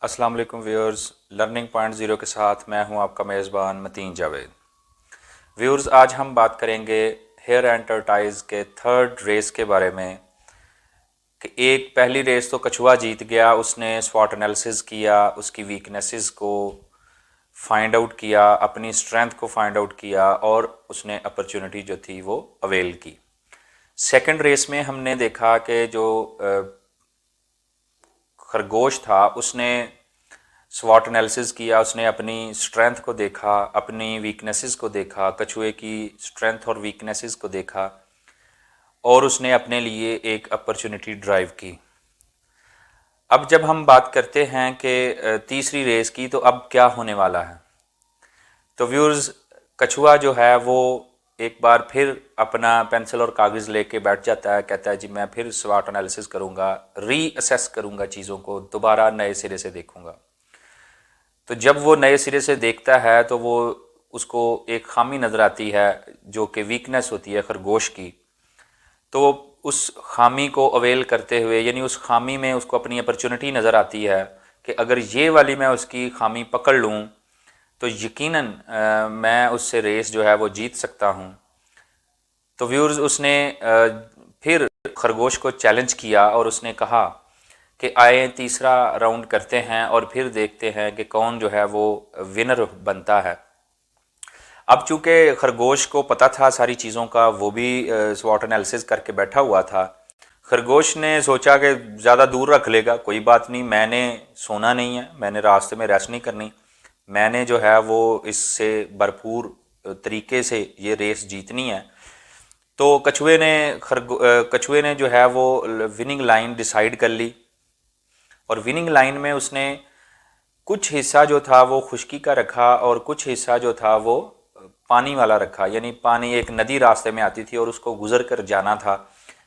अस्सलाम वालेकुम viewers. Learning point zero के साथ मैं हूं आपका मेज़बान मतीन जावेद। व्यूअर्स, आज हम बात करेंगे हेयर एंड टर्टाइज के थर्ड रेस के बारे में कि एक पहली रेस तो कछुआ जीत गया। उसने स्वॉट एनालिसिस किया, उसकी वीकनेसेस को फाइंड आउट किया, अपनी स्ट्रेंथ को फाइंड आउट किया और उसने अपॉर्चुनिटी जो थी वो अवेल की। सेकंड रेस में हमने देखा कि जो खरगोश था उसने स्वॉट एनालिसिस किया, उसने अपनी स्ट्रेंथ को देखा, अपनी वीकनेसेस को देखा, कछुए की स्ट्रेंथ और वीकनेसेस को देखा और उसने अपने लिए एक अपॉर्चुनिटी ड्राइव की। अब जब हम बात करते हैं कि तीसरी रेस की, तो अब क्या होने वाला है, तो व्यूअर्स कछुआ जो है वो एक बार फिर अपना पेंसिल और कागज़ लेके बैठ जाता है। कहता है जी मैं फिर स्वॉट एनालिसिस करूँगा, रीअसेस करूँगा, चीज़ों को दोबारा नए सिरे से देखूँगा। तो जब वो नए सिरे से देखता है तो वो उसको एक खामी नज़र आती है जो कि वीकनेस होती है खरगोश की। तो उस खामी को अवेल करते हुए, यानी उस खामी में उसको अपनी अपॉर्चुनिटी नज़र आती है कि अगर ये वाली मैं उसकी खामी पकड़ लूँ तो यकीनन मैं उससे रेस जो है वो जीत सकता हूँ। तो व्यूअर्स उसने फिर खरगोश को चैलेंज किया और उसने कहा कि आए तीसरा राउंड करते हैं और फिर देखते हैं कि कौन जो है वो विनर बनता है। अब चूंकि खरगोश को पता था सारी चीज़ों का, वो भी स्वॉट एनालिसिस करके बैठा हुआ था। खरगोश ने सोचा कि ज़्यादा दूर रख लेगा, कोई बात नहीं, मैंने सोना नहीं है, मैंने रास्ते में रेस्ट नहीं करनी, मैंने जो है वो इससे भरपूर तरीके से ये रेस जीतनी है। तो कछुए ने जो है वो विनिंग लाइन डिसाइड कर ली और विनिंग लाइन में उसने कुछ हिस्सा जो था वो खुश्की का रखा और कुछ हिस्सा जो था वो पानी वाला रखा। यानी पानी, एक नदी रास्ते में आती थी और उसको गुजर कर जाना था।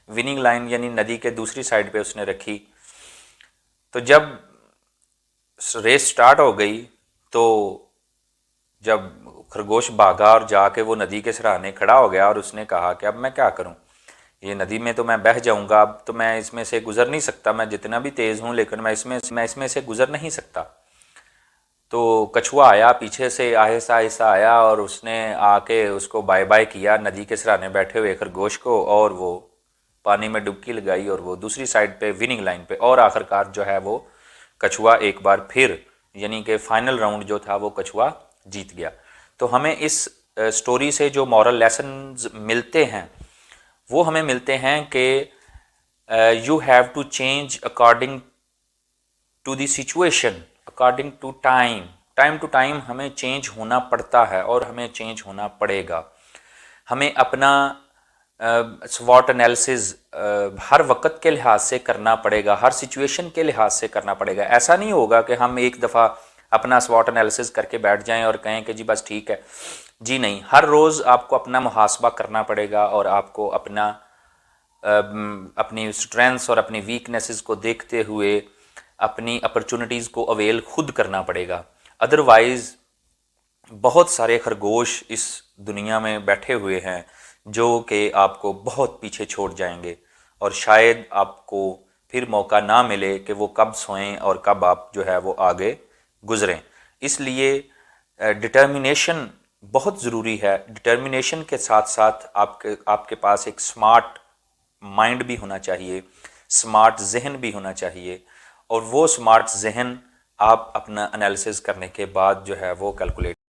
विनिंग लाइन यानी नदी के दूसरी साइड पे उसने रखी। तो जब रेस स्टार्ट हो गई तो जब खरगोश भागा और जाके वो नदी के सराहने खड़ा हो गया और उसने कहा कि अब मैं क्या करूं, ये नदी में तो मैं बह जाऊंगा, अब तो मैं इसमें से गुजर नहीं सकता, मैं जितना भी तेज़ हूं लेकिन मैं इसमें से गुजर नहीं सकता। तो कछुआ आया पीछे से, आहिस्ता आहिस्ता आया और उसने आके उसको बाय बाय किया नदी के सराहने बैठे हुए खरगोश को, और वो पानी में डुबकी लगाई और वो दूसरी साइड पे विनिंग लाइन पे, और आखिरकार जो है वो कछुआ एक बार फिर, यानी कि फाइनल राउंड जो था वो कछुआ जीत गया। तो हमें इस स्टोरी से जो मॉरल लेसन्स मिलते हैं वो हमें मिलते हैं कि you have to change according to the situation, according to time. Time to time हमें चेंज होना पड़ता है और हमें चेंज होना पड़ेगा। हमें अपना स्वॉट एनालिसिस हर वक्त के लिहाज से करना पड़ेगा, हर सिचुएशन के लिहाज से करना पड़ेगा। ऐसा नहीं होगा कि हम एक दफ़ा अपना स्वॉट एनालिसिस करके बैठ जाएं और कहें कि जी बस ठीक है। जी नहीं, हर रोज़ आपको अपना मुहासबा करना पड़ेगा और आपको अपनी स्ट्रेंथ्स और अपनी वीकनेसेस को देखते हुए अपनी अपॉर्चुनिटीज़ को अवेल खुद करना पड़ेगा। अदरवाइज़ बहुत सारे खरगोश इस दुनिया में बैठे हुए हैं जो कि आपको बहुत पीछे छोड़ जाएंगे और शायद आपको फिर मौका ना मिले कि वो कब सोएं और कब आप जो है वो आगे गुजरें। इसलिए डिटर्मिनेशन बहुत ज़रूरी है। डिटर्मिनेशन के साथ साथ आपके पास एक स्मार्ट माइंड भी होना चाहिए, स्मार्ट जहन भी होना चाहिए, और वो स्मार्ट जहन आप अपना एनालिसिस करने के बाद जो है वो कैलकुलेट